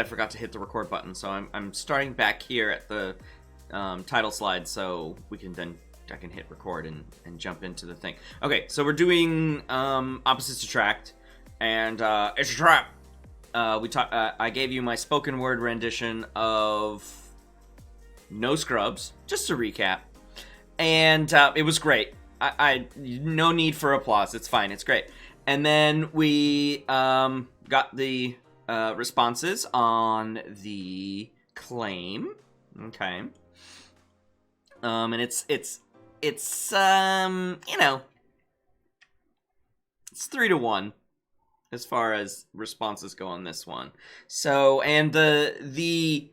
I forgot to hit the record button, so I'm starting back here at the title slide, so I can hit record and jump into the thing. Okay, so we're doing opposites attract, and it's a trap. I gave you my spoken word rendition of No Scrubs, just to recap, and it was great. I no need for applause. It's fine. It's great. And then we got the responses on the claim. Okay. And it's you know, it's 3-1 as far as responses go on this one. So, and the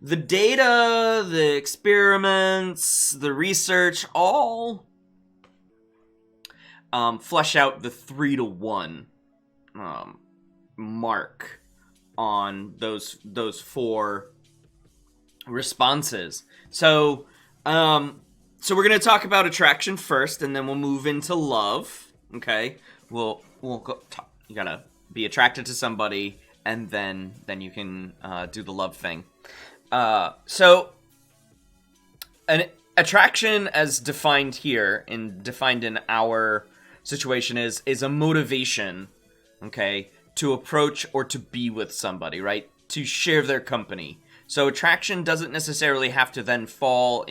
data, the experiments, the research, all flesh out the 3-1 mark on those 4 responses. So we're gonna talk about attraction first, and then we'll move into love. Okay, we'll go. You gotta be attracted to somebody, and then you can do the love thing. So an attraction, as defined here and defined in our situation, is a motivation, okay, to approach or to be with somebody, right? To share their company. So attraction doesn't necessarily have to then fall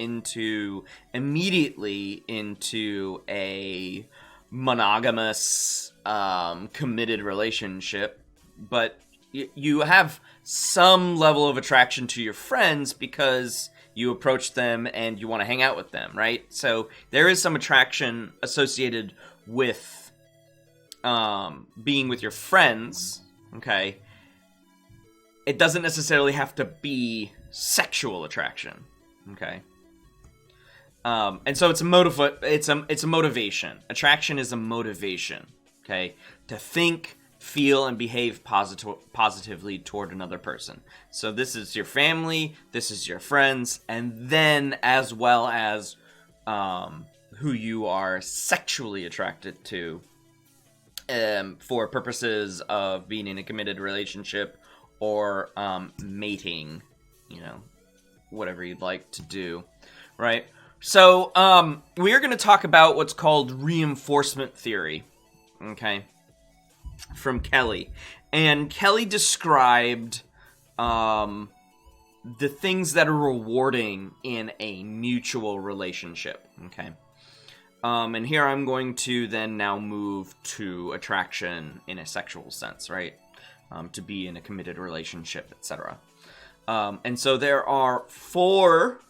immediately into a monogamous, committed relationship, but you have some level of attraction to your friends because you approach them and you want to hang out with them, right? So there is some attraction associated with being with your friends, okay? It doesn't necessarily have to be sexual attraction, okay? And so it's a motivation. Attraction is a motivation, okay? To think, feel, and behave positively toward another person. So this is your family, this is your friends, and then as well as who you are sexually attracted to for purposes of being in a committed relationship or mating, you know, whatever you'd like to do, right? So we are going to talk about what's called reinforcement theory, okay, from Kelly. And Kelly described the things that are rewarding in a mutual relationship, okay? And here I'm going to then now move to attraction in a sexual sense, right? To be in a committed relationship, etc. And so there are 4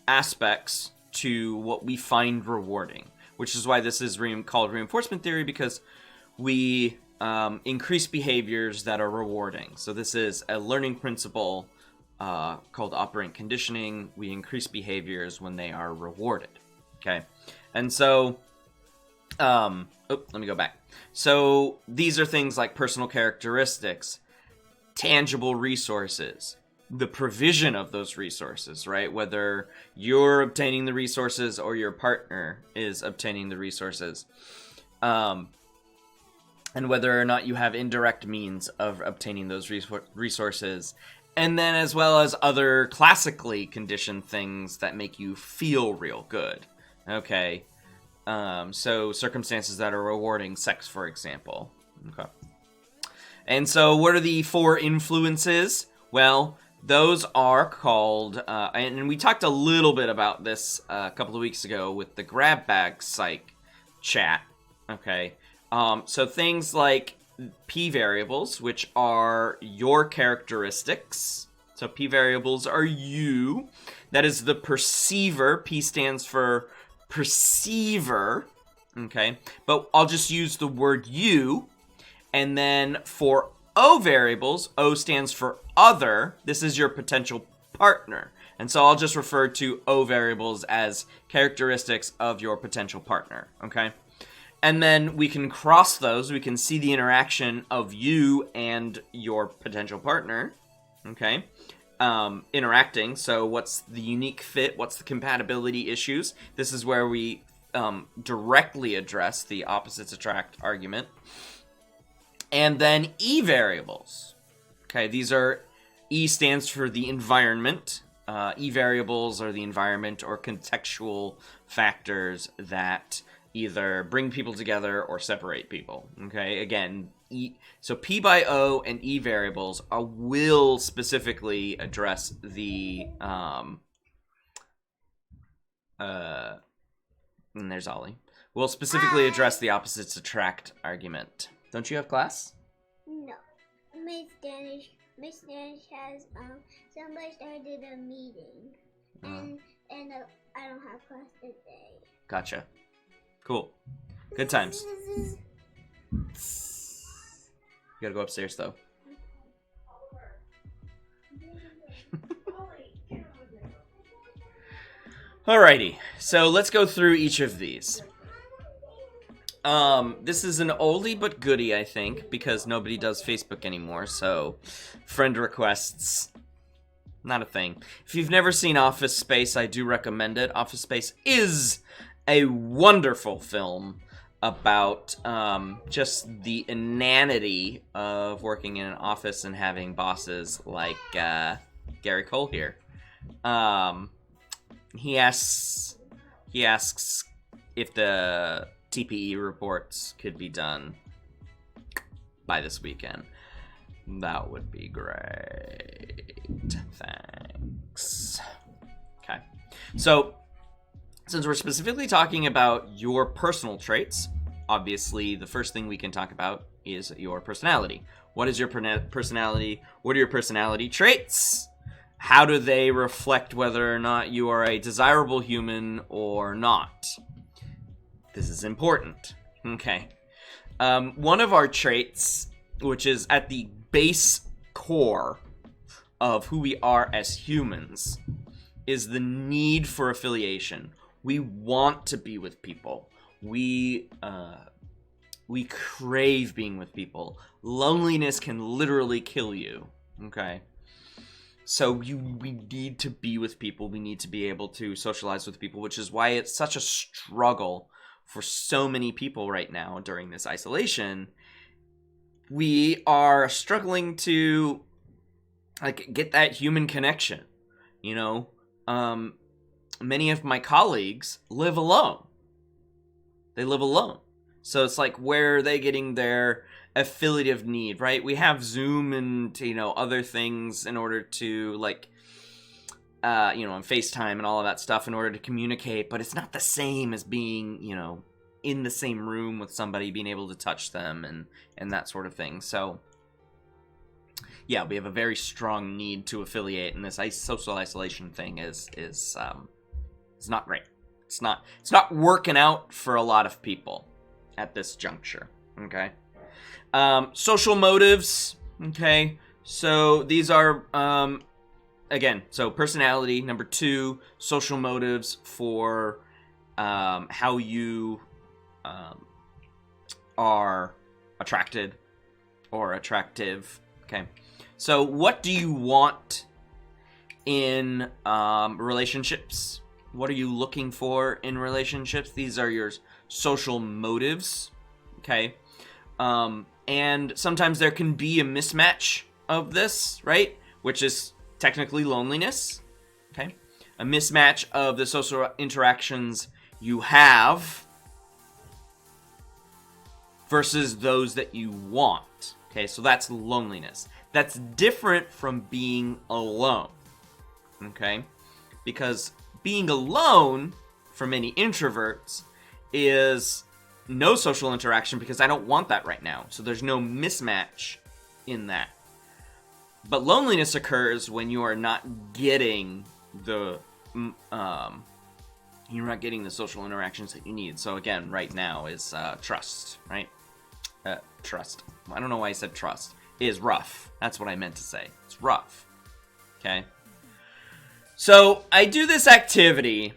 aspects to what we find rewarding, which is why this is called reinforcement theory, because we increase behaviors that are rewarding. So this is a learning principle called operant conditioning. We increase behaviors when they are rewarded, okay? And so, let me go back. So these are things like personal characteristics, tangible resources, the provision of those resources, right? Whether you're obtaining the resources or your partner is obtaining the resources. And whether or not you have indirect means of obtaining those resources. And then as well as other classically conditioned things that make you feel real good. Okay. So circumstances that are rewarding, sex, for example. Okay. And so what are the 4 influences? Well, those are called, and we talked a little bit about this a couple of weeks ago with the grab bag psych chat. Okay. So things like P variables, which are your characteristics. So P variables are you. That is the perceiver. P stands for perceiver, okay? But I'll just use the word you. And then for O variables, O stands for other. This is your potential partner. And so I'll just refer to O variables as characteristics of your potential partner, okay? And then we can cross those. We can see the interaction of you and your potential partner, okay? Interacting. So what's the unique fit? What's the compatibility issues? This is where we directly address the opposites attract argument. And then E variables. Okay, these are E stands for the environment. E variables are the environment or contextual factors that either bring people together or separate people. Okay, again, so P by O and E variables will specifically address the and there's Ollie. Will specifically address the opposites attract argument. Don't you have class? No. Miss Danish has somebody started a meeting, and I don't have class today. Gotcha. Cool. Good times. You gotta go upstairs though. Alrighty, so let's go through each of these. This is an oldie but goodie, I think, because nobody does Facebook anymore, so friend requests, not a thing. If you've never seen Office Space, I do recommend it. Office Space is a wonderful film about just the inanity of working in an office and having bosses like Gary Cole here. He asks if the TPE reports could be done by this weekend. That would be great. Thanks. Okay. So, since we're specifically talking about your personal traits, obviously the first thing we can talk about is your personality. What is your personality? What are your personality traits? How do they reflect whether or not you are a desirable human or not? This is important. Okay. One of our traits, which is at the base core of who we are as humans, is the need for affiliation. We want to be with people. We crave being with people. Loneliness can literally kill you. Okay. So we need to be with people. We need to be able to socialize with people, which is why it's such a struggle for so many people right now during this isolation. We are struggling to get that human connection. You know, many of my colleagues live alone. They live alone. So it's like, where are they getting their affiliative need, right? We have Zoom and, other things in order to, and FaceTime and all of that stuff in order to communicate, but it's not the same as being, in the same room with somebody, being able to touch them and that sort of thing. So, yeah, we have a very strong need to affiliate, and this social isolation thing is not great. It's not working out for a lot of people at this juncture, okay? Social motives, okay? So these are, again, so personality, number 2, social motives for how you are attracted or attractive, okay? So what do you want in relationships? What are you looking for in relationships? These are your social motives, okay? And sometimes there can be a mismatch of this, right? Which is technically loneliness, okay? A mismatch of the social interactions you have versus those that you want, okay? So that's loneliness. That's different from being alone, okay? Because being alone, for many introverts, is no social interaction because I don't want that right now. So there's no mismatch in that. But loneliness occurs when you are not getting the social interactions that you need. So again, right now is trust, right? Trust. I don't know why I said trust. It is rough. That's what I meant to say. It's rough. Okay. So I do this activity,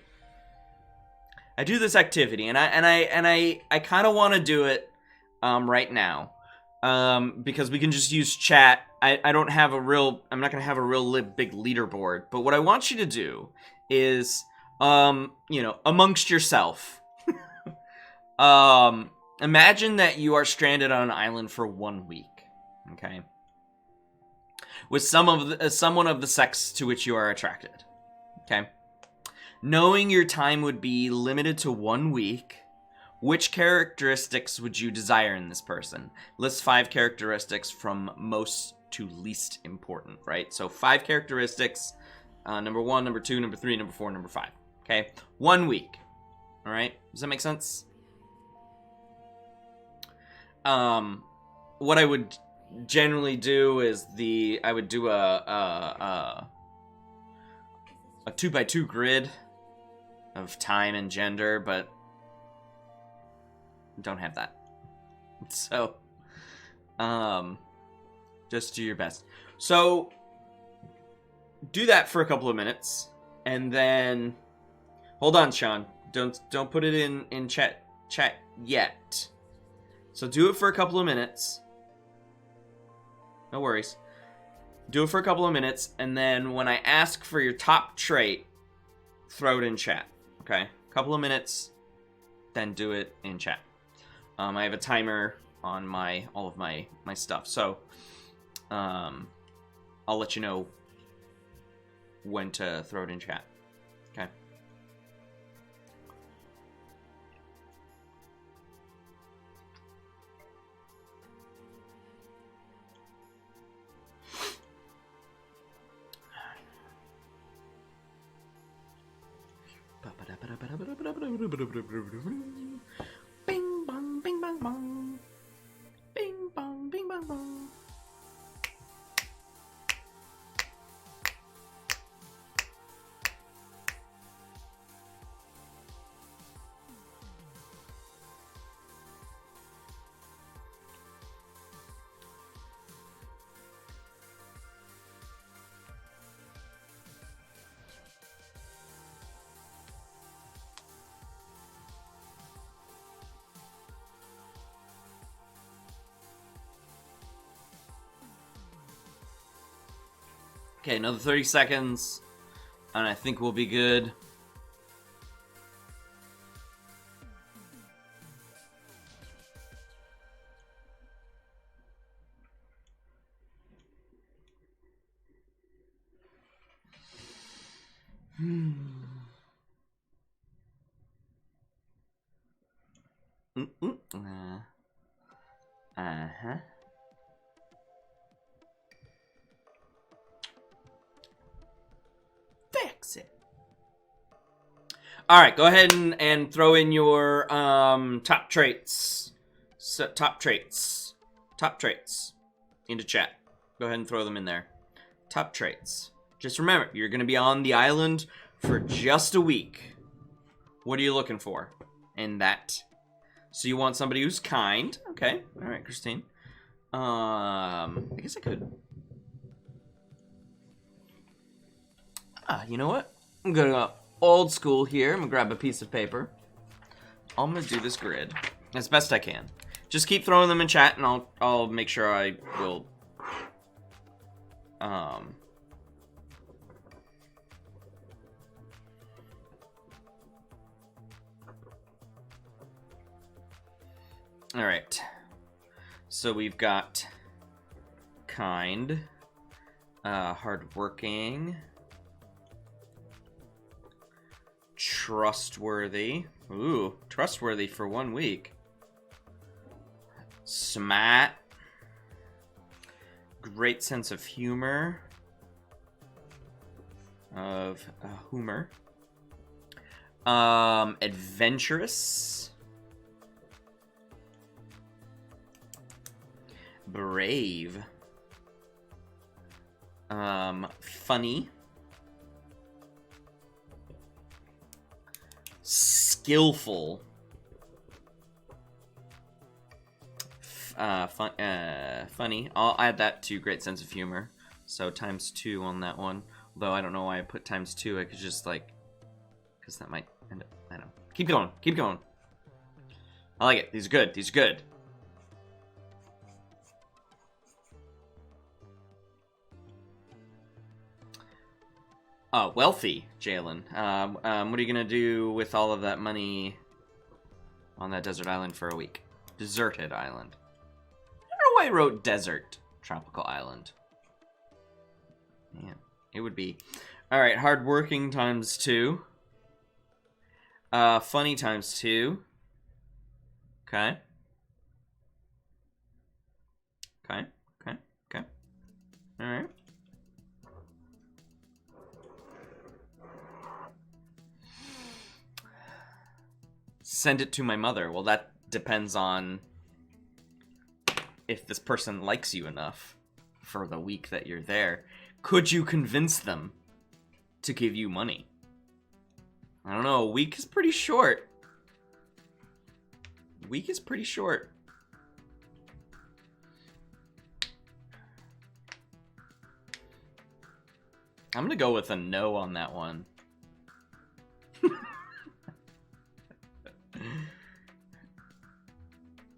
and I kind of want to do it right now, because we can just use chat. I'm not gonna have a real big leaderboard, but what I want you to do is, amongst yourself, imagine that you are stranded on an island for 1 week, okay? with someone of the sex to which you are attracted. Okay? Knowing your time would be limited to 1 week, which characteristics would you desire in this person? List 5 characteristics from most to least important, right? So 5 characteristics, number 1, number 2, number 3, number 4, number 5. Okay? 1 week. All right? Does that make sense? What I would generally do is I would do a 2x2 grid of time and gender, but don't have that. So, just do your best. So, do that for a couple of minutes, and then hold on, Sean. Don't put it in chat yet. So do it for a couple of minutes. No worries. Do it for a couple of minutes, and then when I ask for your top trait, throw it in chat. Okay? A couple of minutes, then do it in chat. I have a timer on all of my stuff, so I'll let you know when to throw it in chat. Okay? Bing bong, bing bong bong. Bing bong, bing bong bong. Okay, another 30 seconds, and I think we'll be good. Uh-huh. Fix it. All right, go ahead and throw in your top traits. So, top traits into chat. Go ahead and throw them in there. Top traits. Just remember, you're going to be on the island for just a week. What are you looking for in that? So you want somebody who's kind. Okay. All right, Christine. I guess I could. You know what? I'm going to go old school here. I'm going to grab a piece of paper. I'm going to do this grid as best I can. Just keep throwing them in chat, and I'll make sure I will. All right. So we've got kind, hardworking, trustworthy. Ooh, trustworthy for 1 week. Smart. Great sense of humor. Adventurous. Brave. Funny. Skillful. Funny. I'll add that to great sense of humor. So ×2 on that one. Although I don't know why I put ×2. I could just because that might end up. I don't know. Keep going. Keep going. I like it. These are good. These are good. Wealthy, Jalen. What are you gonna do with all of that money on that desert island for a week? Deserted island. I don't know why I wrote desert tropical island. Man, it would be. All right, hardworking times 2. Funny times 2. Okay. Okay. Okay. Okay. All right. Send it to my mother. Well, that depends on if this person likes you enough for the week that you're there. Could you convince them to give you money? I don't know. A week is pretty short. Week is pretty short. I'm gonna go with a no on that one.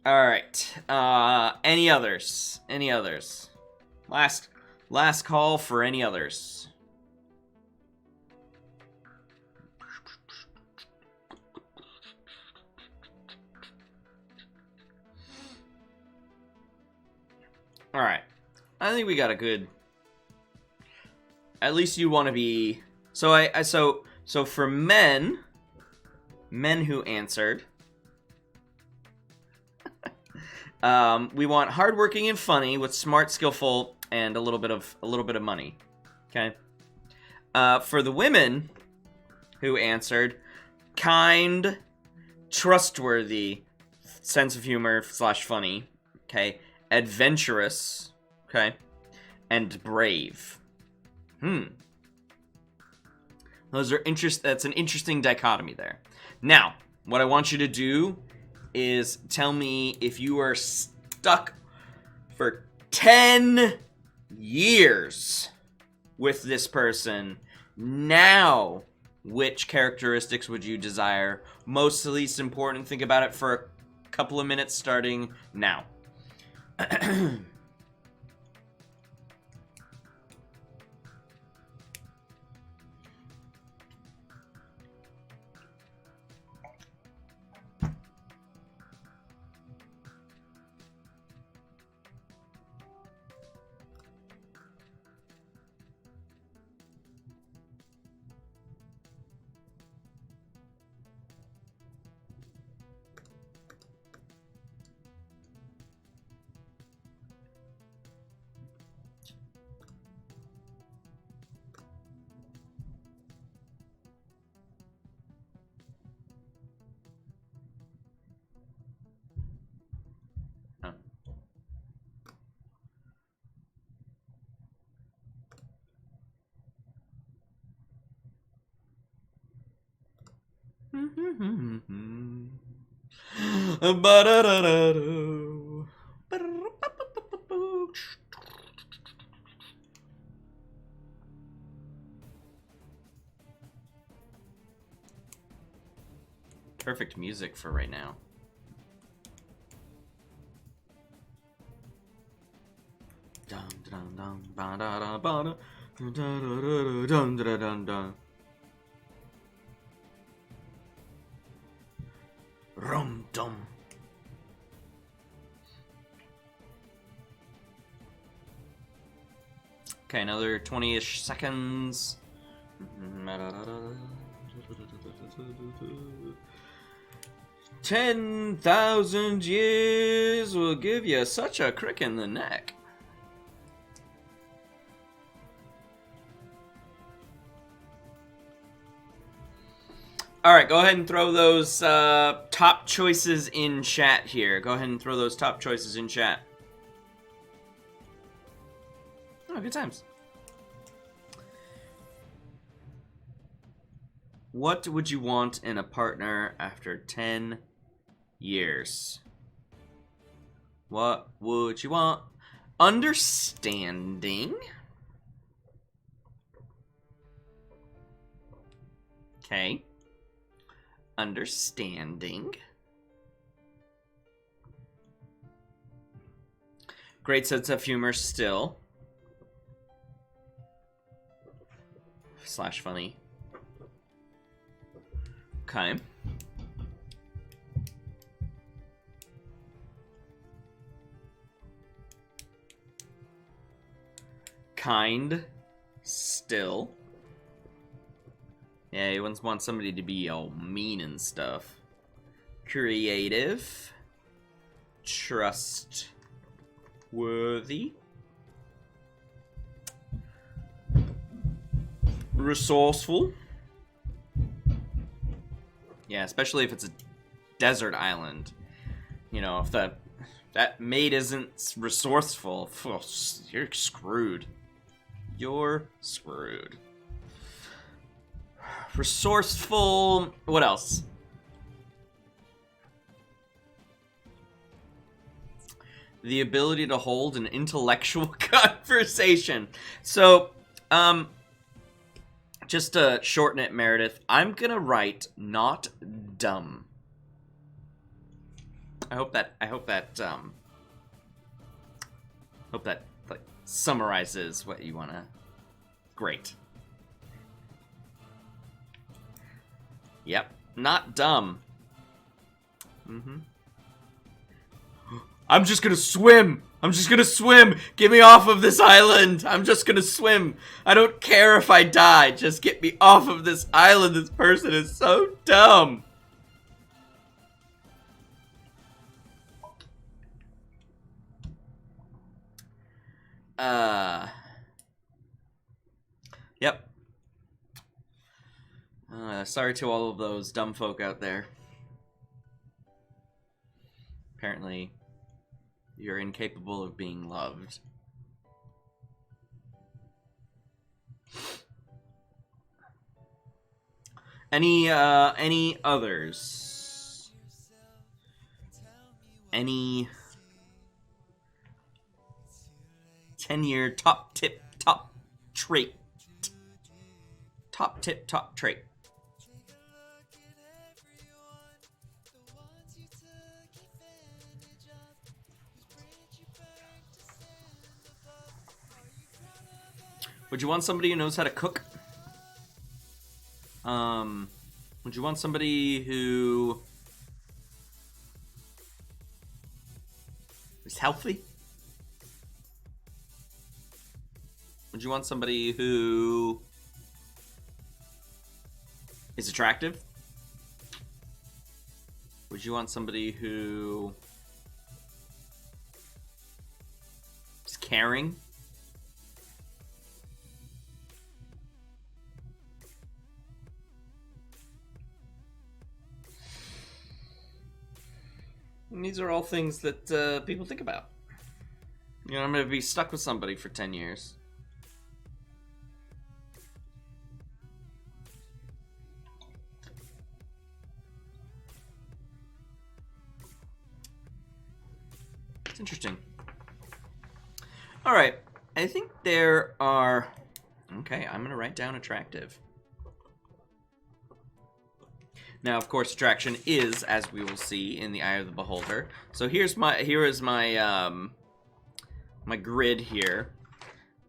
All right. Any others? Any others? Last call for any others. All right. I think we got a good. At least you want to be. So for men who answered, we want hardworking and funny with smart, skillful, and a little bit of money. Okay. For the women who answered, kind, trustworthy, sense of humor / funny. Okay. Adventurous. Okay. And brave. Those are that's an interesting dichotomy there. Now, what I want you to do is tell me if you are stuck for 10 years with this person. Now, which characteristics would you desire? Most to least important. Think about it for a couple of minutes starting now. Perfect music for right now. Rum dum. Okay, another 20-ish seconds. 10,000 years will give you such a crick in the neck. All right, go ahead and throw those top choices in chat here. Go ahead and throw those top choices in chat. Oh, good times. What would you want in a partner after 10 years? What would you want? Understanding. Okay. Understanding. Great sense of humor still. / funny. Okay. Kind, Still. Yeah, he wants somebody to be all mean and stuff. Creative. Trustworthy. Resourceful. Yeah, especially if it's a desert island. You know, if that maid isn't resourceful, you're screwed. You're screwed. Resourceful. What else? The ability to hold an intellectual conversation. So, just to shorten it, Meredith, I'm gonna write not dumb. I hope that like summarizes what you wanna. Great. Yep, not dumb. I'm just gonna swim. I'm just gonna swim. Get me off of this island. I'm just gonna swim. I don't care if I die. Just get me off of this island. This person is so dumb. Yep. Sorry to all of those dumb folk out there. Apparently, you're incapable of being loved. Any others? Any 10-year top tip, top trait? Top tip, top trait. Would you want somebody who knows how to cook? Would you want somebody who is healthy? Would you want somebody who is attractive? Would you want somebody who is caring? And these are all things that people think about. You know, I'm going to be stuck with somebody for 10 years. It's interesting. All right. I think there are... Okay, I'm going to write down attractive. Now, of course, attraction is, as we will see, in the eye of the beholder. So here is my my grid here.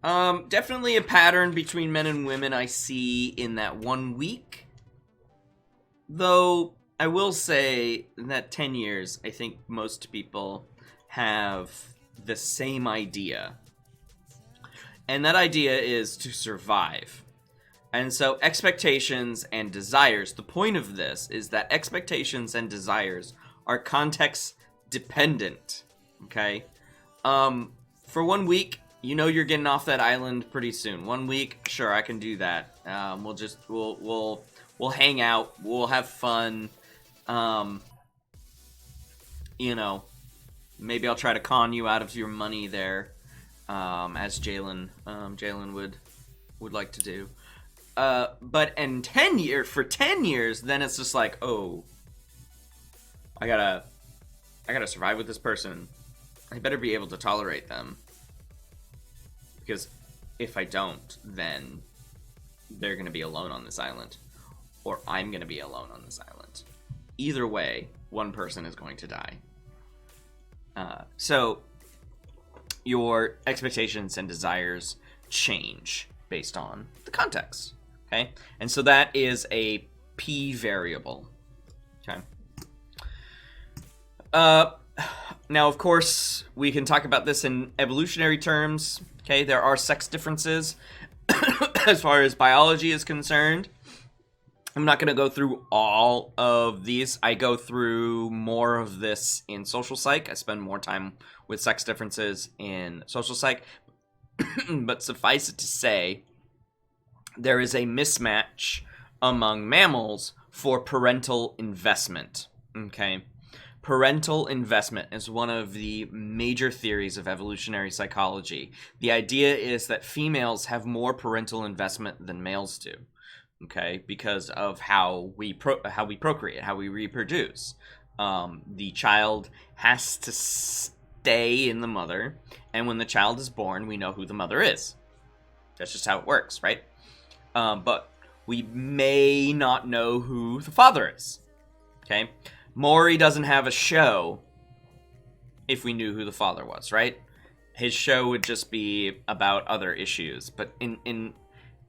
Definitely a pattern between men and women I see in that 1 week. Though I will say that 10 years, I think most people have the same idea. And that idea is to survive. And so expectations and desires, the point of this is that expectations and desires are context dependent, okay? For 1 week, you know you're getting off that island pretty soon. 1 week, sure, I can do that. We'll hang out, we'll have fun. You know, maybe I'll try to con you out of your money there, as Jalen would like to do. But in 10 years, for 10 years, then it's just like, oh, I gotta survive with this person. I better be able to tolerate them. Because if I don't, then they're gonna be alone on this island. Or I'm gonna be alone on this island. Either way, one person is going to die. So, your expectations and desires change based on the context. Okay, and so that is a P variable. Okay. Now, of course, we can talk about this in evolutionary terms. Okay, there are sex differences. as far as biology is concerned, I'm not going to go through all of these. I go through more of this in social psych. I spend more time with sex differences in social psych. But suffice it to say, there is a mismatch among mammals for parental investment. Okay? Parental investment is one of the major theories of evolutionary psychology. The idea is that females have more parental investment than males do. Okay, because of how we procreate, how we reproduce. The child has to stay in the mother, and when the child is born, we know who the mother is. That's just how it works, right? But we may not know who the father is. Okay, Maury doesn't have a show if we knew who the father was, right? His show would just be about other issues, but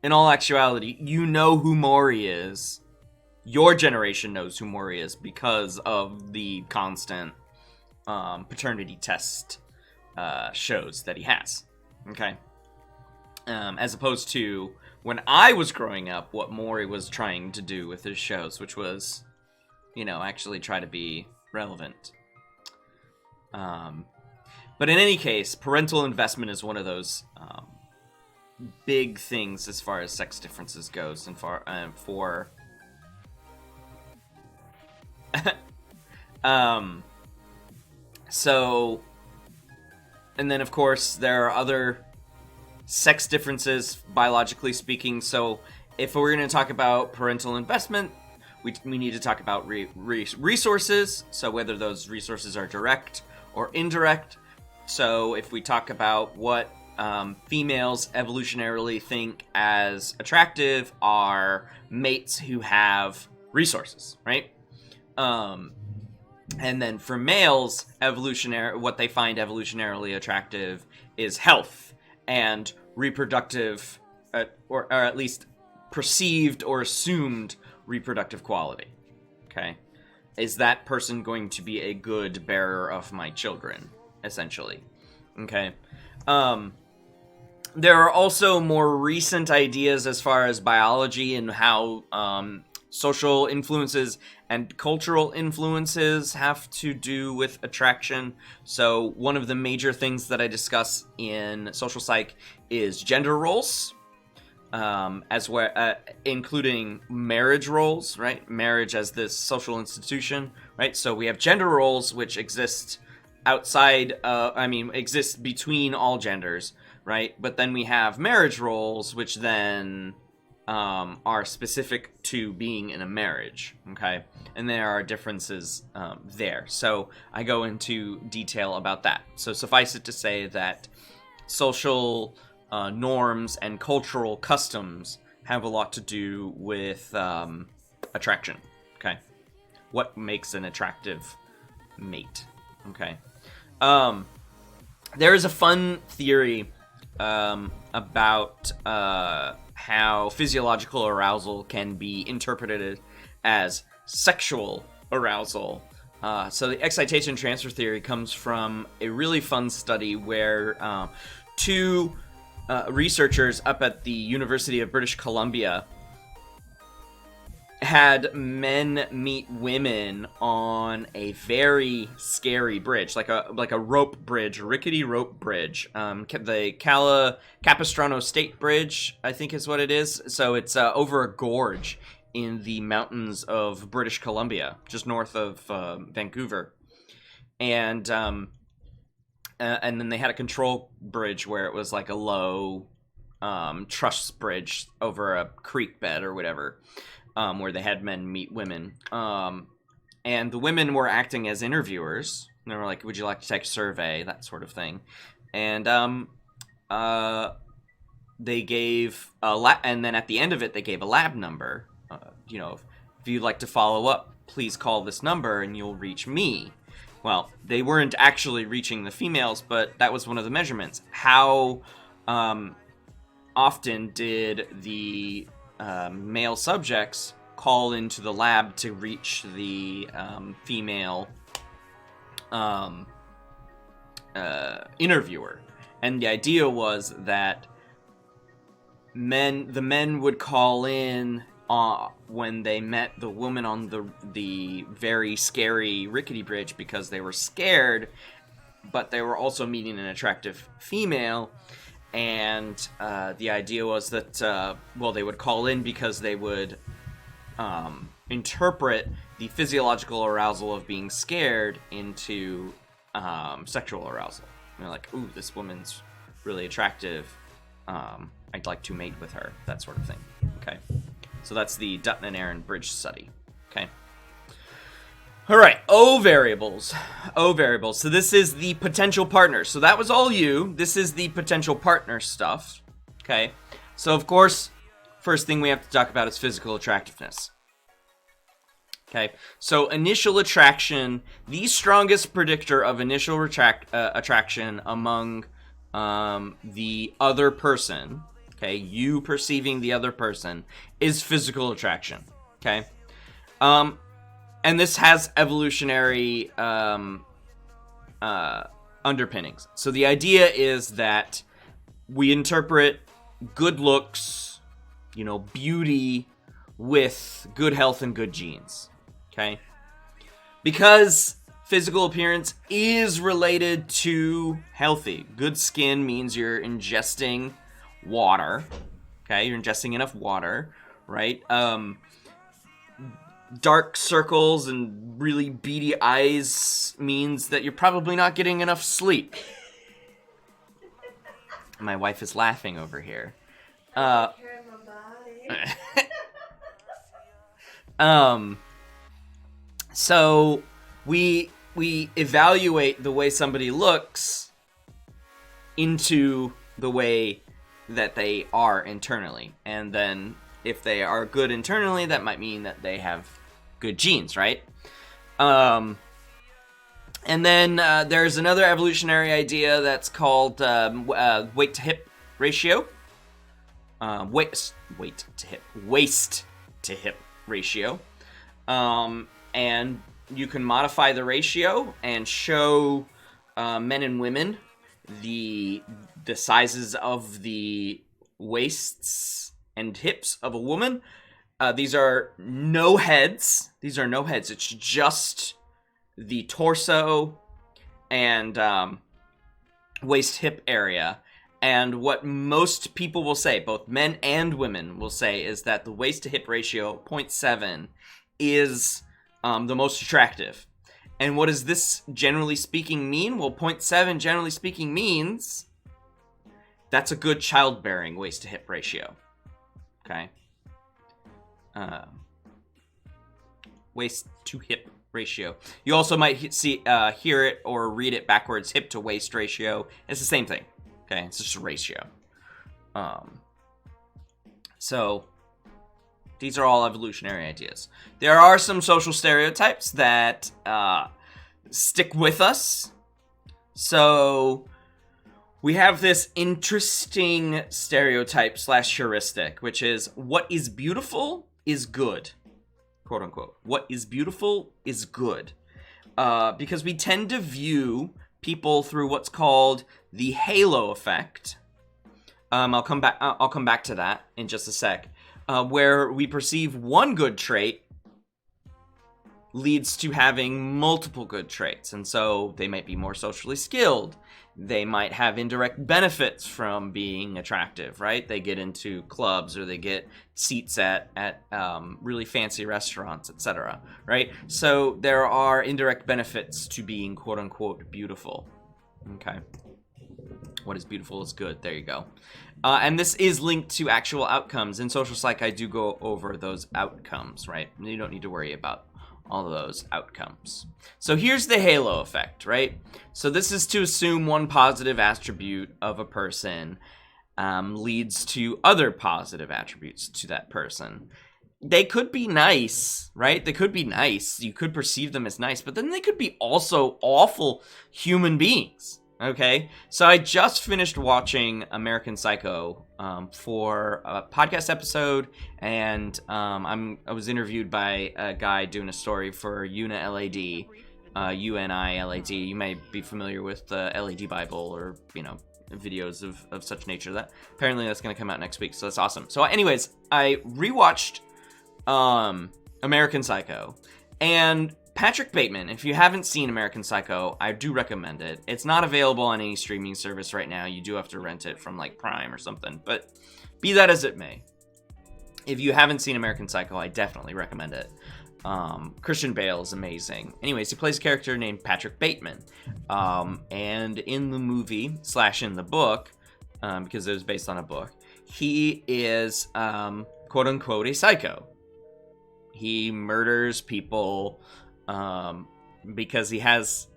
in all actuality, you know who Maury is. Your generation knows who Maury is because of the constant paternity test shows that he has. Okay? As opposed to when I was growing up, what Maury was trying to do with his shows, which was, actually try to be relevant. But in any case, parental investment is one of those big things as far as sex differences goes, and for so, and then of course there are other sex differences biologically speaking. So if we're going to talk about parental investment, we need to talk about resources, so whether those resources are direct or indirect. So if we talk about what females evolutionarily think as attractive are mates who have resources, right? And then for males, what they find evolutionarily attractive is health and reproductive, or at least perceived or assumed reproductive quality. Okay? Is that person going to be a good bearer of my children, essentially? Okay? There are also more recent ideas as far as biology and how social influences and cultural influences have to do with attraction. So one of the major things that I discuss in social psych is gender roles, as well, including marriage roles, right? Marriage as this social institution, right? So we have gender roles which exist exist between all genders, right? But then we have marriage roles, which then are specific to being in a marriage, okay? And there are differences there. So I go into detail about that. So suffice it to say that social norms and cultural customs have a lot to do with attraction, okay? What makes an attractive mate, okay? There is a fun theory about how physiological arousal can be interpreted as sexual arousal. So the excitation transfer theory comes from a really fun study where two researchers up at the University of British Columbia had men meet women on a very scary bridge, like a rope bridge, a rickety rope bridge. The Capistrano State Bridge, I think is what it is. So it's over a gorge in the mountains of British Columbia, just north of Vancouver. And then they had a control bridge where it was like a low truss bridge over a creek bed or whatever. Where they had men meet women. And the women were acting as interviewers. They were like, would you like to take a survey? That sort of thing. And they gave and then at the end of it, they gave a lab number. If you'd like to follow up, please call this number and you'll reach me. Well, they weren't actually reaching the females, but that was one of the measurements. How often did the male subjects call into the lab to reach the female interviewer? And the idea was that the men would call in when they met the woman on the very scary rickety bridge because they were scared, but they were also meeting an attractive female. And the idea was that they would call in because they would interpret the physiological arousal of being scared into sexual arousal. And they're like, ooh, this woman's really attractive. I'd like to mate with her, that sort of thing. Okay, so that's the Dutton and Aaron bridge study. Okay. All right, O variables. So this is the potential partner. So that was all you. This is the potential partner stuff. Okay. So of course, first thing we have to talk about is physical attractiveness. Okay. So initial attraction, the strongest predictor of initial attraction among the other person, okay, you perceiving the other person, is physical attraction. Okay. And this has evolutionary underpinnings. So the idea is that we interpret good looks, beauty, with good health and good genes. Okay? Because physical appearance is related to healthy. Good skin means you're ingesting water. Okay? You're ingesting enough water, right? Dark circles and really beady eyes means that you're probably not getting enough sleep. My wife is laughing over here. So we evaluate the way somebody looks into the way that they are internally, and then if they are good internally, that might mean that they have good genes, right? And then there's another evolutionary idea that's called weight to hip ratio. Waist to hip ratio. And you can modify the ratio and show men and women the sizes of the waists and hips of a woman. These are no heads. It's just the torso and waist hip area. And what most people will say, both men and women will say, is that the waist to hip ratio 0.7 is the most attractive. And what does this generally speaking mean? Well, 0.7 generally speaking means that's a good childbearing waist to hip ratio. Okay. Waist to hip ratio. You also might hear it or read it backwards. Hip to waist ratio. It's the same thing. Okay, it's just a ratio. So these are all evolutionary ideas. There are some social stereotypes that stick with us. So we have this interesting stereotype / heuristic, which is what is beautiful is good, quote unquote. What is beautiful is good, because we tend to view people through what's called the halo effect. I'll come back to that in just a sec. Where we perceive one good trait leads to having multiple good traits, and so they might be more socially skilled. They might have indirect benefits from being attractive, right? They get into clubs or they get seats at really fancy restaurants, etc., right? So there are indirect benefits to being quote-unquote beautiful. Okay. What is beautiful is good. There you go. And this is linked to actual outcomes. In social psych, I do go over those outcomes, right? You don't need to worry about all of those outcomes. So here's the halo effect, right? So this is to assume one positive attribute of a person leads to other positive attributes to that person. They could be nice, right? They could be nice. You could perceive them as nice, but then they could be also awful human beings. Okay, so I just finished watching American Psycho for a podcast episode, and I was interviewed by a guy doing a story for UNILAD. You may be familiar with the LAD Bible, or videos of such nature. That apparently that's going to come out next week, so that's awesome. So anyways, I rewatched American Psycho, and Patrick Bateman, if you haven't seen American Psycho, I do recommend it. It's not available on any streaming service right now. You do have to rent it from like Prime or something, but be that as it may, if you haven't seen American Psycho, I definitely recommend it. Christian Bale is amazing. Anyways, he plays a character named Patrick Bateman. And in the movie, / in the book, because it was based on a book, he is, quote unquote, a psycho. He murders people, because he has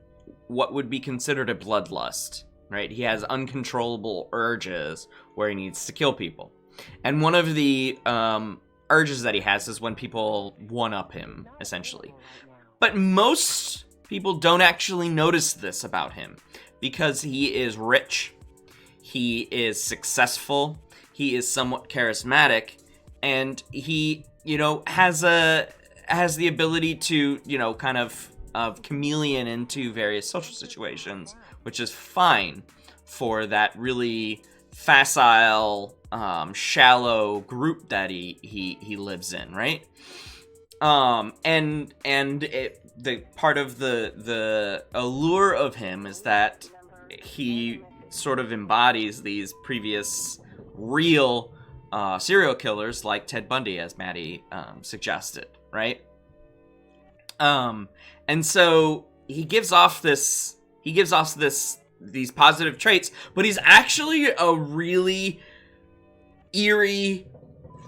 what would be considered a bloodlust, right? He has uncontrollable urges where he needs to kill people. And one of the, urges that he has is when people one-up him, essentially. But most people don't actually notice this about him because he is rich, he is successful, he is somewhat charismatic, and he, has the ability to, kind of chameleon into various social situations, which is fine for that really facile, shallow group that he lives in, right? And the part of the allure of him is that he sort of embodies these previous real serial killers like Ted Bundy, as Maddie suggested, right? And so he gives off these positive traits, but he's actually a really eerie,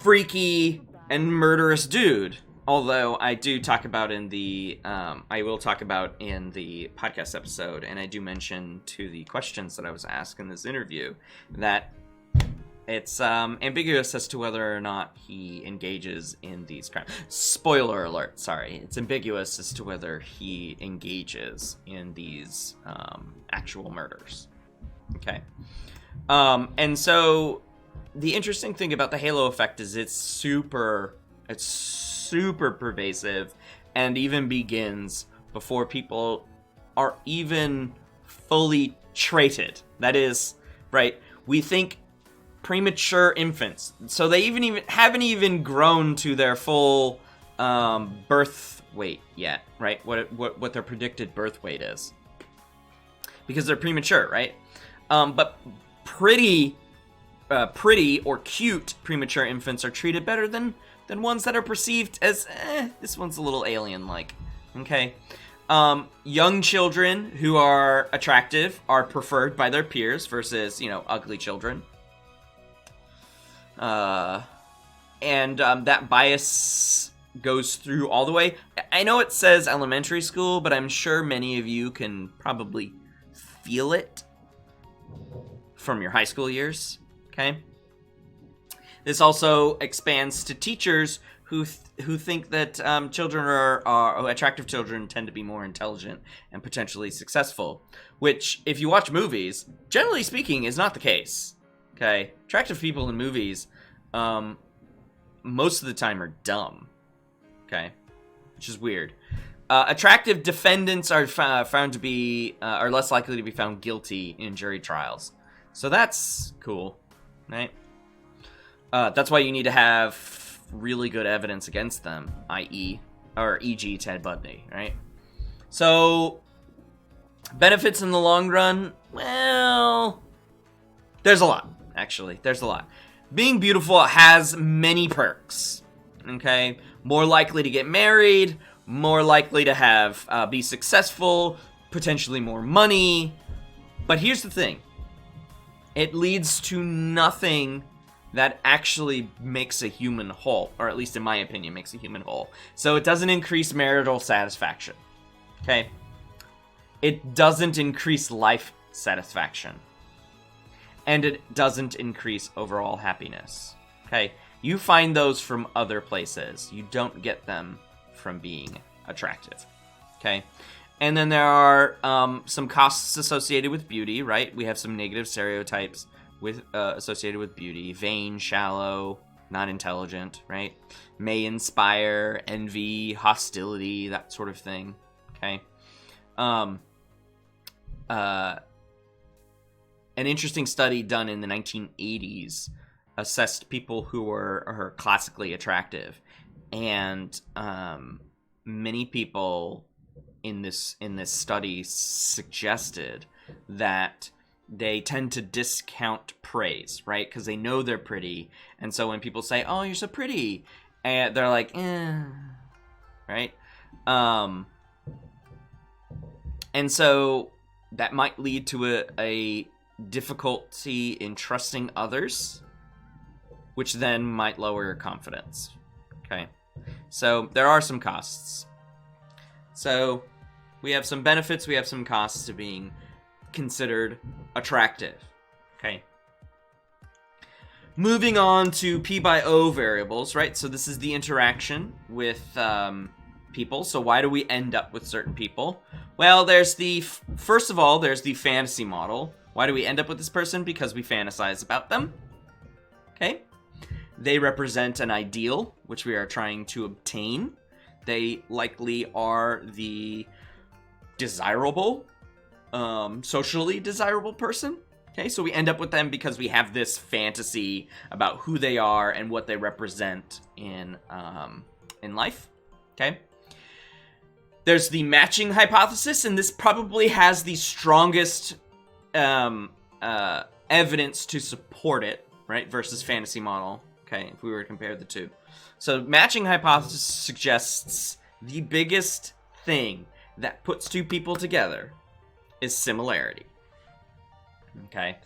freaky, and murderous dude. Although I do talk about in the podcast episode, and I do mention to the questions that I was asked in this interview that it's ambiguous as to whether or not he engages in these crimes. Spoiler alert, sorry. It's ambiguous as to whether he engages in these actual murders. Okay. And so the interesting thing about the halo effect is it's super pervasive and even begins before people are even fully traited. That is, right, we think premature infants, so they haven't even grown to their full birth weight yet, right? What their predicted birth weight is, because they're premature, right? But pretty or cute premature infants are treated better than ones that are perceived as, this one's a little alien-like, okay? Young children who are attractive are preferred by their peers versus, ugly children. And that bias goes through all the way. I know it says elementary school, but I'm sure many of you can probably feel it from your high school years, okay? This also expands to teachers who think that children are attractive children tend to be more intelligent and potentially successful, which, if you watch movies, generally speaking, is not the case. Okay, attractive people in movies, most of the time are dumb. Okay, which is weird. Attractive defendants are found to be are less likely to be found guilty in jury trials, so that's cool, right? That's why you need to have really good evidence against them, e.g. Ted Bundy, right? So, benefits in the long run, well, there's a lot, actually. There's a lot. Being beautiful has many perks, okay? More likely to get married, more likely to have be successful, potentially more money. But here's the thing. It leads to nothing that actually makes a human whole, or at least in my opinion, makes a human whole. So it doesn't increase marital satisfaction, okay? It doesn't increase life satisfaction. And it doesn't increase overall happiness, okay? You find those from other places. You don't get them from being attractive, okay? And then there are some costs associated with beauty, right? We have some negative stereotypes associated with beauty. Vain, shallow, not intelligent, right? May inspire envy, hostility, that sort of thing, an interesting study done in the 1980s assessed people who are classically attractive, and many people in this study suggested that they tend to discount praise, right? Because they know they're pretty, and so when people say, "Oh, you're so pretty," and they're like, right? And so that might lead to a difficulty in trusting others, which then might lower your confidence. Okay, so there are some costs. So we have some benefits, we have some costs to being considered attractive. Okay. Moving on to P by O variables, right? So this is the interaction with people. So why do we end up with certain people? Well, there's first of all, there's the fantasy model. Why do we end up with this person? Because we fantasize about them. Okay. They represent an ideal, which we are trying to obtain. They likely are the desirable, socially desirable person. Okay, so we end up with them because we have this fantasy about who they are and what they represent in life. Okay. There's the matching hypothesis, and this probably has the strongest evidence to support it, right? Versus fantasy model. Okay, if we were to compare the two. So matching hypothesis suggests the biggest thing that puts two people together is similarity. Okay,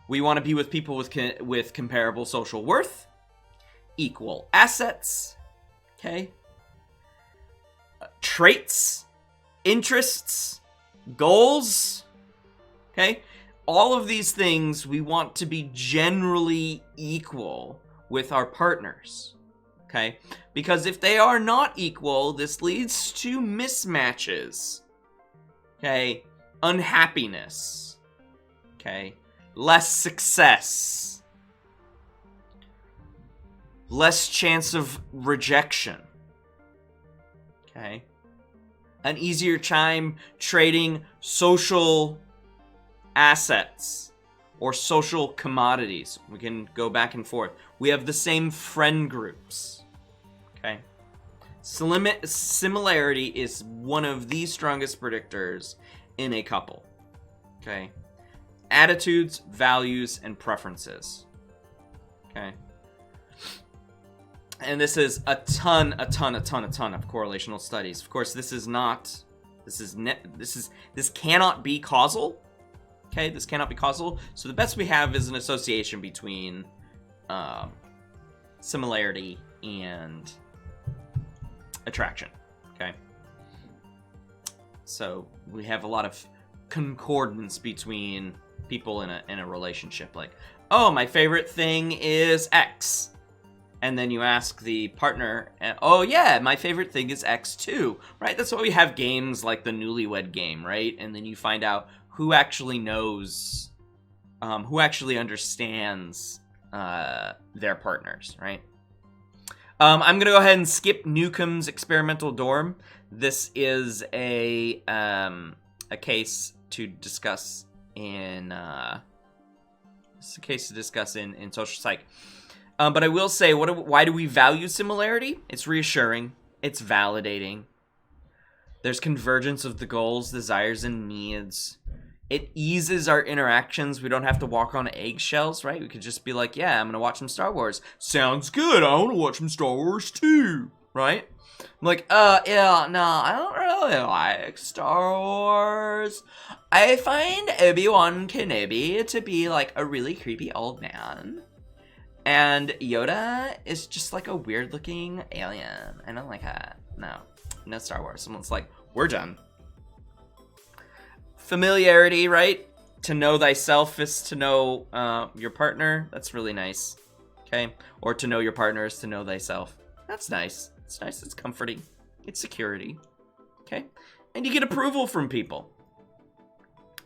we want to be with people with comparable social worth, equal assets, okay, traits, interests, goals, okay, all of these things we want to be generally equal with our partners, okay, because if they are not equal, this leads to mismatches, okay, unhappiness, okay, less success, less chance of rejection, okay, an easier time trading social assets or social commodities. We can go back and forth. We have the same friend groups, okay. Similarity is one of the strongest predictors in a couple, okay. Attitudes, values, and preferences. Okay. And this is a ton of correlational studies. Of course, this cannot be causal. Okay, this cannot be causal. So the best we have is an association between similarity and attraction. Okay. So we have a lot of concordance between people in a relationship, like, oh, my favorite thing is X, and then you ask the partner, oh yeah, my favorite thing is X too, right? That's why we have games like the Newlywed Game, right? And then you find out who actually knows, who actually understands their partners, right? I'm gonna go ahead and skip Newcomb's experimental dorm. This is a case to discuss in social psych. But I will say, why do we value similarity? It's reassuring. It's validating. There's convergence of the goals, desires, and needs. It eases our interactions. We don't have to walk on eggshells, right? We could just be like, yeah, I'm going to watch some Star Wars. Sounds good. I want to watch some Star Wars too, right? I'm like, yeah, no, I don't really like Star Wars. I find Obi-Wan Kenobi to be like a really creepy old man. And Yoda is just like a weird looking alien. I don't like that. No Star Wars. Someone's like, we're done. Familiarity, right? To know thyself is to know your partner. That's really nice. Okay? Or to know your partner is to know thyself. That's nice. It's nice. It's comforting. It's security. Okay? And you get approval from people.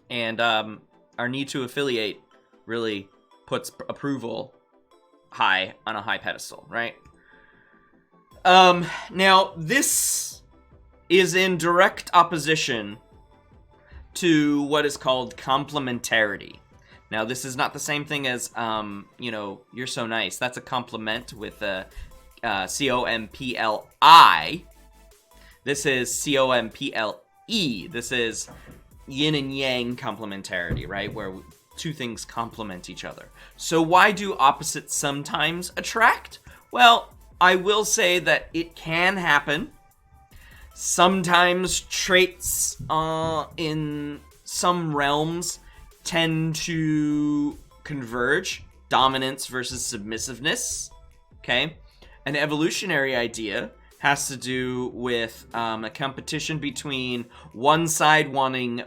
And our need to affiliate really puts approval high on a high pedestal, right? Now, this is in direct opposition to what is called complementarity. Now, this is not the same thing as, you know, you're so nice. That's a compliment with a C-O-M-P-L-I. This is C-O-M-P-L-E. This is yin and yang complementarity, right? Where two things complement each other. So why do opposites sometimes attract? Well, I will say that it can happen. Sometimes traits in some realms tend to converge. Dominance versus submissiveness. Okay? An evolutionary idea has to do with a competition between one side wanting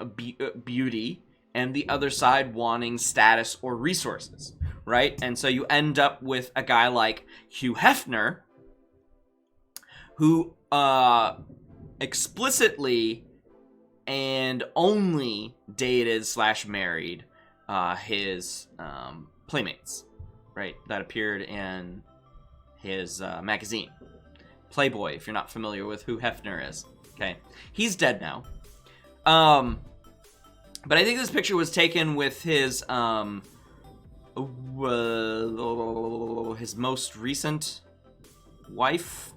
beauty and the other side wanting status or resources, right? And so you end up with a guy like Hugh Hefner, who explicitly and only dated / married his playmates, right? That appeared in his magazine. Playboy, if you're not familiar with who Hefner is. Okay. He's dead now. But I think this picture was taken with his most recent wife.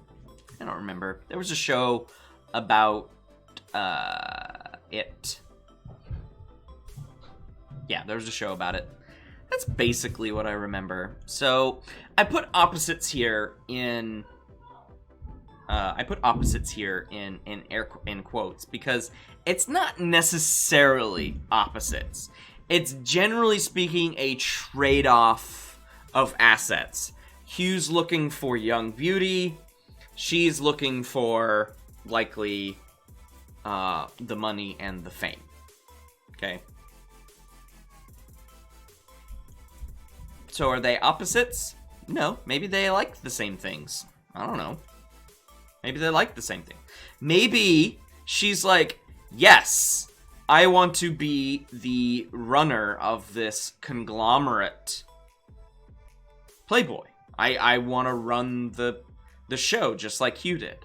I don't remember. There was a show about it. Yeah, there was a show about it. That's basically what I remember. So I put opposites here in in quotes because it's not necessarily opposites. It's generally speaking a trade-off of assets. Hugh's looking for young beauty. She's looking for likely the money and the fame. Okay. So are they opposites? No. Maybe they like the same things. I don't know. Maybe they like the same thing. Maybe she's like, yes, I want to be the runner of this conglomerate Playboy. I want to run the show just like Hugh did.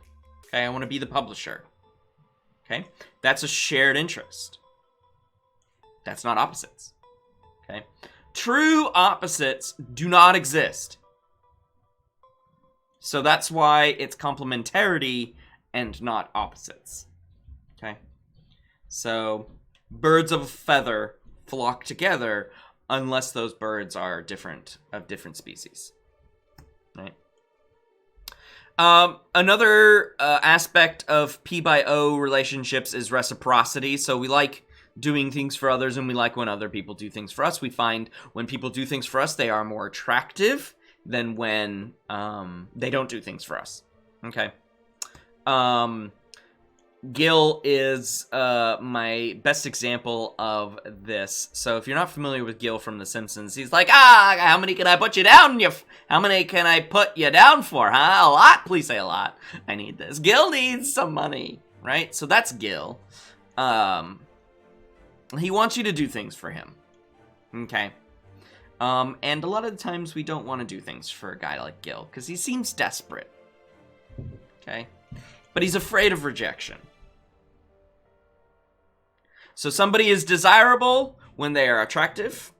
Okay, I want to be the publisher. Okay, that's a shared interest. That's not opposites. Okay, true opposites do not exist. So that's why it's complementarity and not opposites. Okay? So birds of a feather flock together unless those birds are of different species. Right? Another aspect of P by O relationships is reciprocity. So we like doing things for others and we like when other people do things for us. We find when people do things for us, they are more attractive than when they don't do things for us. Okay. Gil is my best example of this. So if you're not familiar with Gil from The Simpsons, he's like, how many can I put you down? How many can I put you down for, huh? A lot? Please say a lot. I need this. Gil needs some money, right? So that's Gil. He wants you to do things for him. Okay. And a lot of the times we don't want to do things for a guy like Gil because he seems desperate. Okay? But he's afraid of rejection. So somebody is desirable when they are attractive,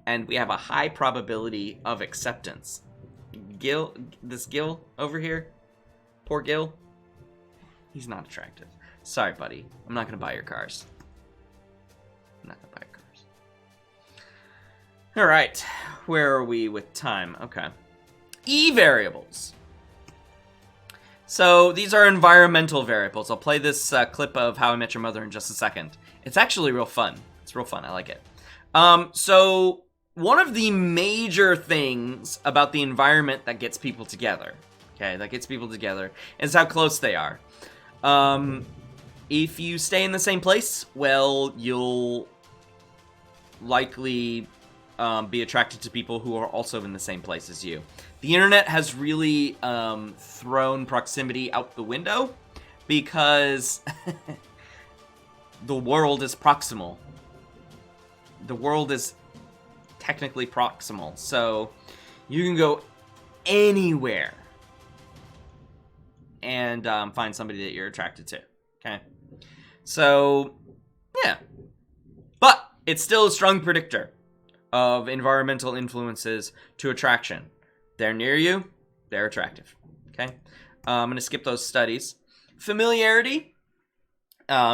and we have a high probability of acceptance. This Gil over here, poor Gil, he's not attractive. Sorry, buddy. I'm not going to buy your cars. I'm not going to buy your cars. All right, where are we with time? Okay. E variables. So these are environmental variables. I'll play this clip of How I Met Your Mother in just a second. It's actually real fun. It's real fun. I like it. So one of the major things about the environment that gets people together, is how close they are. If you stay in the same place, well, you'll likely be attracted to people who are also in the same place as you. The internet has really thrown proximity out the window because the world is proximal. The world is technically proximal, so you can go anywhere and find somebody that you're attracted to. Okay, so yeah, but it's still a strong predictor. of environmental influences to attraction. They're near you, they're attractive. Okay? I'm going to skip those studies. Familiarity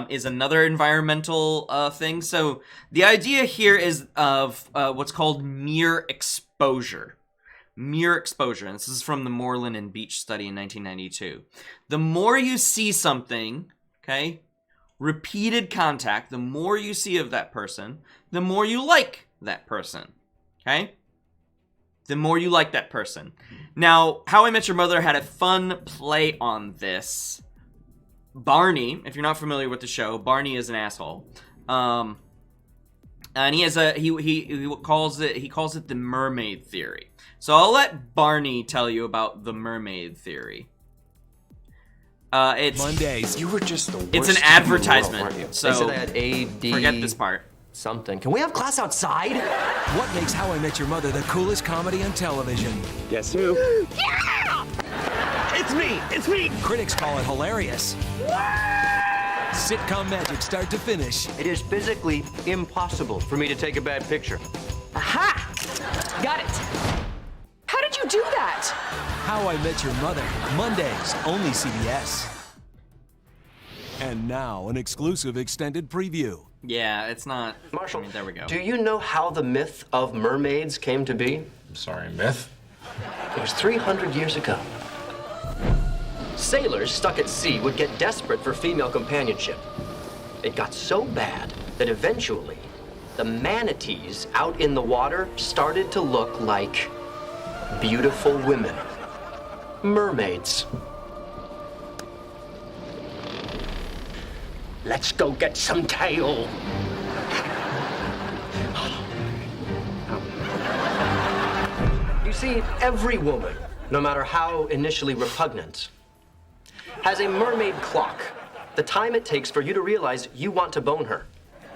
is another environmental thing. So the idea here is of what's called mere exposure. Mere exposure. And this is from the Moreland and Beach study in 1992. The more you see something, okay, repeated contact, the more you see of that person, the more you like that person, okay? The more you like that person. Now, How I Met Your Mother had a fun play on this. Barney, if you're not familiar with the show, Barney is an asshole. And he has he calls it the mermaid theory. So I'll let Barney tell you about the mermaid theory. It's Mondays. You were just the worst. It's an kid in the world, advertisement. weren't you? So They said I had AD. forget this part. Something. Can we have class outside? What makes How I Met Your Mother the coolest comedy on television? Guess who? It's me! Critics call it hilarious. Sitcom magic start to finish. It is physically impossible for me to take a bad picture. Aha! Got it. How did you do that? How I Met Your Mother. Mondays, only CBS. And now, an exclusive extended preview. Yeah, it's not. Marshall, I mean, there we go. do you know how the myth of mermaids came to be? I'm sorry, myth? It was 300 years ago. Sailors stuck at sea would get desperate for female companionship. It got so bad that eventually the manatees out in the water started to look like beautiful women. Mermaids. Let's go get some tail. You see, every woman, no matter how initially repugnant, has a mermaid clock. The time it takes for you to realize you want to bone her.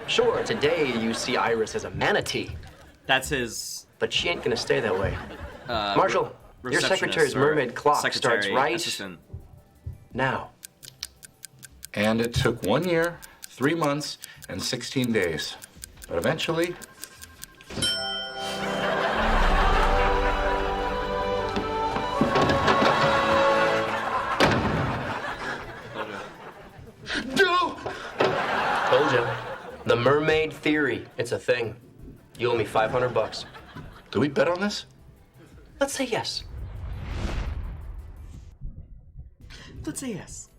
Sure, today you see Iris as a manatee, That's his. but she ain't gonna stay that way. Marshall, your receptionist secretary's or mermaid clock secretary, starts right assistant. now. And it took 1 year, 3 months, and 16 days. But eventually, Told you. The mermaid theory. It's a thing. You owe me $500. do we bet on this? Let's say yes. Let's say yes.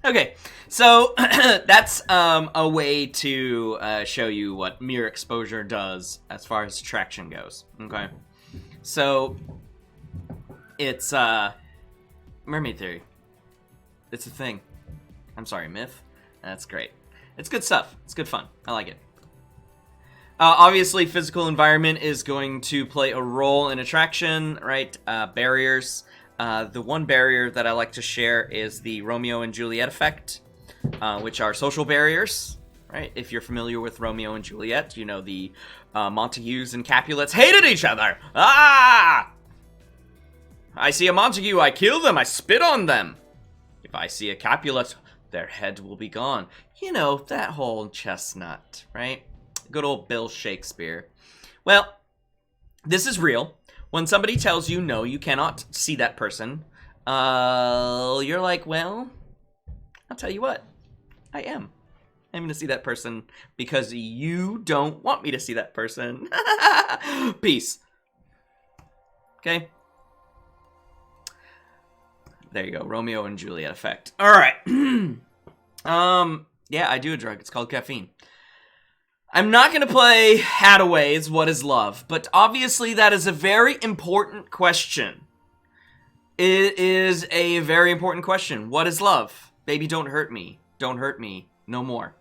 Okay, so that's a way to show you what mere exposure does as far as attraction goes. Okay, so it's mermaid theory. It's a thing. I'm sorry, myth. That's great. It's good stuff. It's good fun. I like it. Obviously, physical environment is going to play a role in attraction, right? Barriers. The one barrier that I like to share is the Romeo and Juliet effect, which are social barriers, right? If you're familiar with Romeo and Juliet, you know the Montagues and Capulets hated each other. Ah! I see a Montague, I kill them, I spit on them. If I see a Capulet, their head will be gone. You know, that whole chestnut, right? Good old Bill Shakespeare. Well, this is real. When somebody tells you, no, you cannot see that person, you're like, well, I'll tell you what, I am. I'm going to see that person because you don't want me to see that person. Peace. Okay? There you go, Romeo and Juliet effect. All right. Yeah, I do a drug. It's called caffeine. I'm not going to play Hadaway's What is Love, but obviously that is a very important question. It is a very important question. What is love? Baby, don't hurt me. Don't hurt me. No more.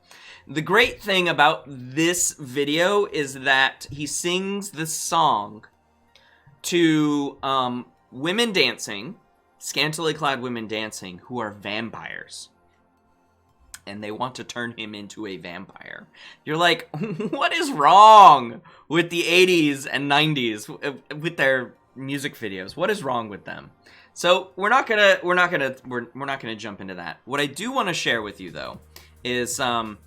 The great thing about this video is that he sings this song to women dancing, scantily clad women dancing, who are vampires. And they want to turn him into a vampire. You're like, what is wrong with the 80s and 90s with their music videos? What is wrong with them? So we're not gonna jump into that. What I do want to share with you though is, and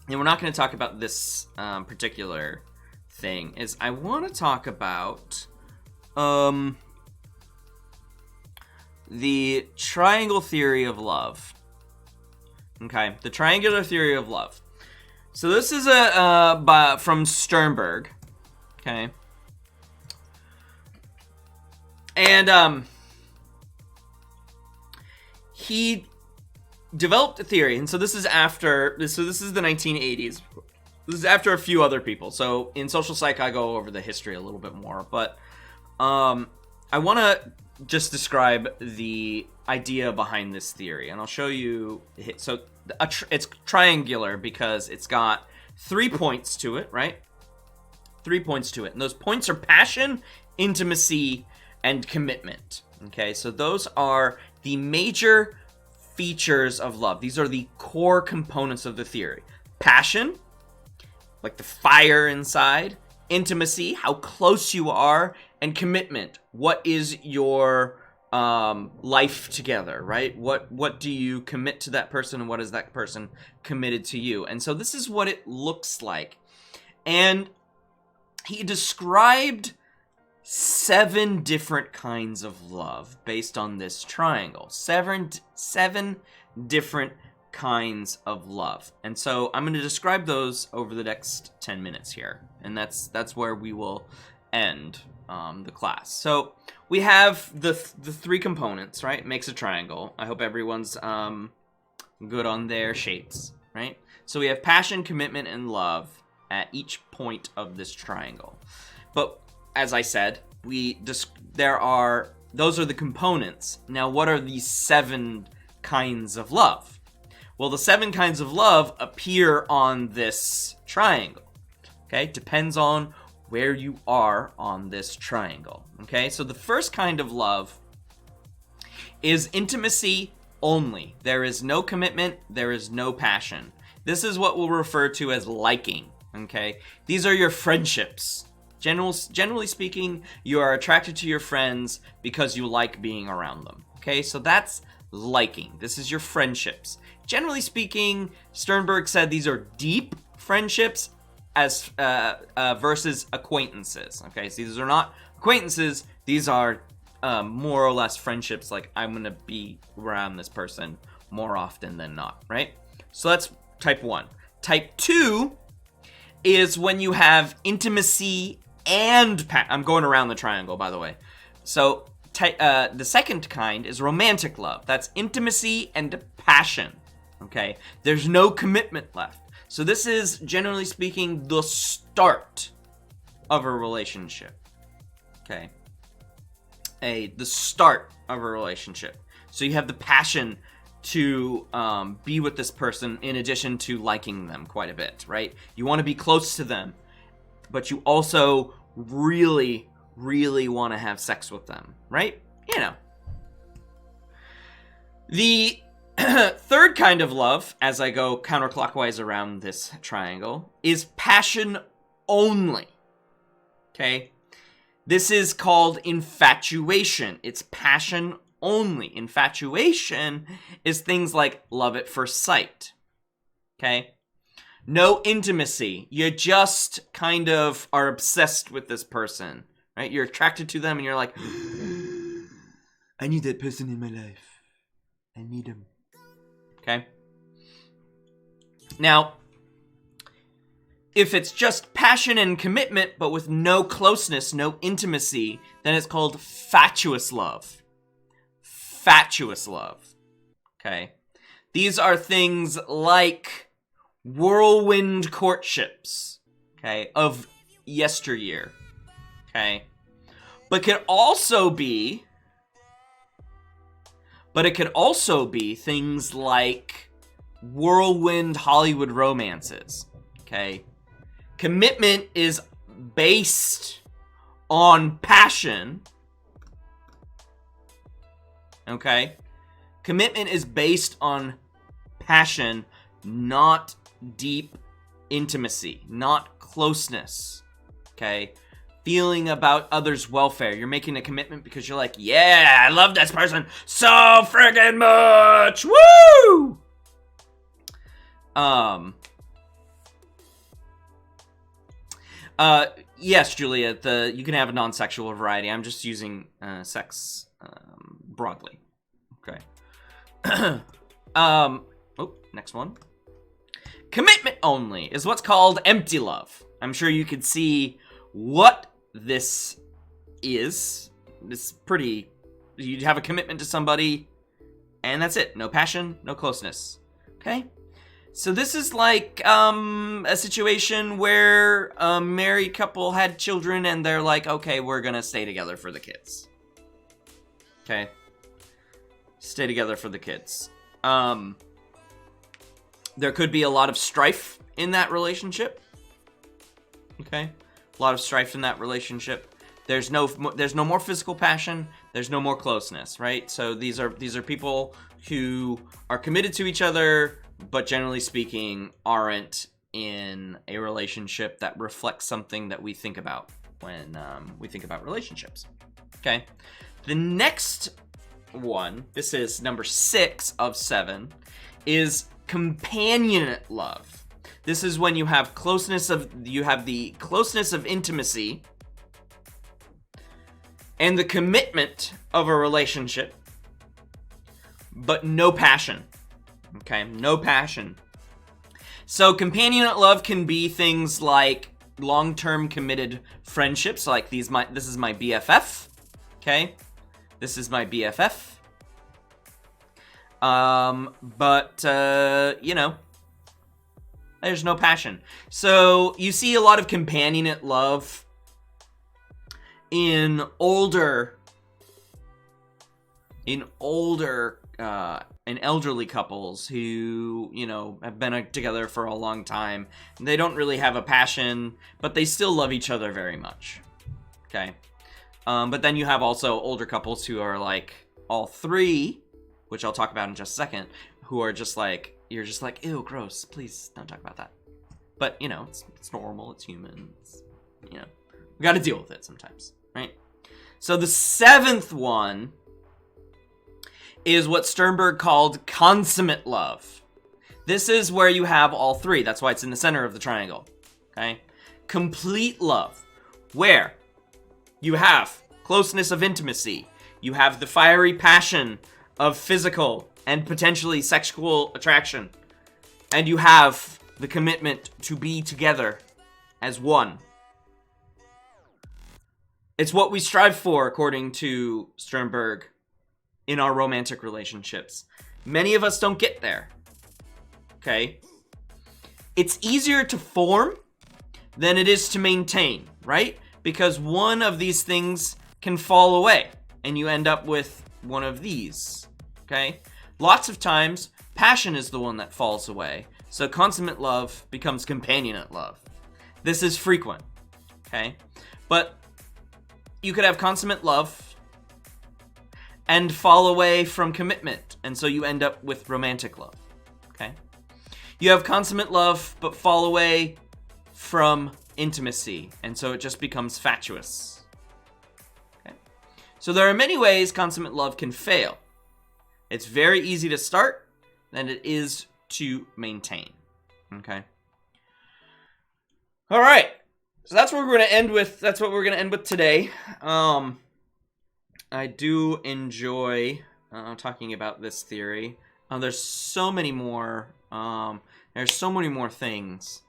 we're not gonna talk about this particular thing is I want to talk about the triangle theory of love. Okay, the triangular theory of love. So this is from Sternberg. Okay. And he developed a theory, and so this is after this is the 1980s. This is after a few other people. So in social psych I go over the history a little bit more, but I want to just describe the idea behind this theory, and I'll show you. So it's triangular because it's got 3 points to it, right? 3 points to it, and those points are passion, intimacy, and commitment. Okay, so those are the major features of love. These are the core components of the theory. Passion, like the fire inside. Intimacy, how close you are. And commitment, what is your life together, right? What do you commit to that person, and what is that person committed to you? And so this is what it looks like. And he described 7 different kinds of love based on this triangle. Seven different kinds of love. And so I'm going to describe those over the next 10 minutes here. And that's where we will end the class. So we have the 3 components, right? It makes a triangle. I hope everyone's good on their shapes, right? So we have passion, commitment, and love at each point of this triangle. But as I said, those are the components. Now, what are these 7 kinds of love? Well, the 7 kinds of love appear on this triangle. Okay, depends on where you are on this triangle. Okay, so the first kind of love is intimacy only. There is no commitment, there is no passion. This is what we'll refer to as liking. Okay, these are your friendships. Generally speaking, you are attracted to your friends because you like being around them. Okay, so that's liking. This is your friendships. Generally speaking, Sternberg said these are deep friendships as versus acquaintances. Okay, so these are not acquaintances. These are more or less friendships. Like, I'm gonna be around this person more often than not. Right. So that's type 1. Type 2 is when you have intimacy and I'm going around the triangle, by the way. So the second kind is romantic love. That's intimacy and passion. Okay, there's no commitment left. So this is, generally speaking, the start of a relationship. Okay, the start of a relationship. So you have the passion to be with this person in addition to liking them quite a bit, right? You want to be close to them, but you also really, really want to have sex with them, right? You know. The third kind of love, as I go counterclockwise around this triangle, is passion only. Okay? This is called infatuation. It's passion only. Infatuation is things like love at first sight. Okay? No intimacy. You just kind of are obsessed with this person, right? You're attracted to them and you're like, I need that person in my life. I need him. Okay? Now, if it's just passion and commitment, but with no closeness, no intimacy, then it's called fatuous love. Fatuous love. Okay? These are things like whirlwind courtships, okay, of yesteryear. Okay? But it could also be things like whirlwind Hollywood romances. Okay? Commitment is based on passion. Okay? Commitment is based on passion, not deep intimacy, not closeness. Okay? Feeling about others' welfare. You're making a commitment because you're like, yeah, I love this person so friggin' much. Woo! Yes, Julia, you can have a non-sexual variety. I'm just using sex broadly. Okay. Next one. Commitment only is what's called empty love. I'm sure you can see what this is. It's pretty... You have a commitment to somebody, and that's it. No passion, no closeness. Okay? So this is like a situation where a married couple had children, and they're like, okay, we're gonna stay together for the kids. Okay? Stay together for the kids. There could be a lot of strife in that relationship. Okay? A lot of strife in that relationship. There's no more physical passion. There's no more closeness, right? So these are people who are committed to each other, but generally speaking, aren't in a relationship that reflects something that we think about when we think about relationships. Okay? The next one, this is number 6 of 7, is companionate love. This is when you have the closeness of intimacy and the commitment of a relationship, but no passion. Okay, no passion. So companionate love can be things like long-term committed friendships, like this is my BFF. Okay, this is my BFF. You know, there's no passion. So you see a lot of companionate love in older and elderly couples who, you know, have been together for a long time. They don't really have a passion, but they still love each other very much. Okay. But then you have also older couples who are like all three, which I'll talk about in just a second, who are just like, you're just like, ew, gross, please don't talk about that. But, you know, it's normal, it's human, you know, we gotta deal with it sometimes, right? So the 7th one is what Sternberg called consummate love. This is where you have all three. That's why it's in the center of the triangle, okay? Complete love, where you have closeness of intimacy, you have the fiery passion of physical and potentially sexual attraction, and you have the commitment to be together as one. It's what we strive for, according to Sternberg, in our romantic relationships. Many of us don't get there. Okay? It's easier to form than it is to maintain, right? Because one of these things can fall away, and you end up with one of these. Okay? Lots of times, passion is the one that falls away. So consummate love becomes companionate love. This is frequent. Okay? But you could have consummate love and fall away from commitment, and so you end up with romantic love. Okay? You have consummate love but fall away from intimacy, and so it just becomes fatuous. Okay? So there are many ways consummate love can fail. It's very easy to start than it is to maintain. Okay? All right. So that's what we're going to end with. That's what we're going to end with today. I do enjoy talking about this theory. There's so many more. There's so many more things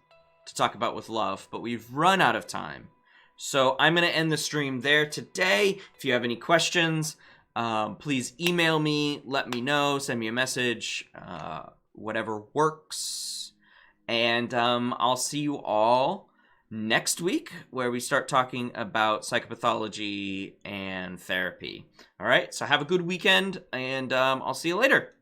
to talk about with love, but we've run out of time. So I'm going to end the stream there today. If you have any questions, please email me, let me know, send me a message, whatever works. And I'll see you all next week, where we start talking about psychopathology and therapy. All right, so have a good weekend, and I'll see you later.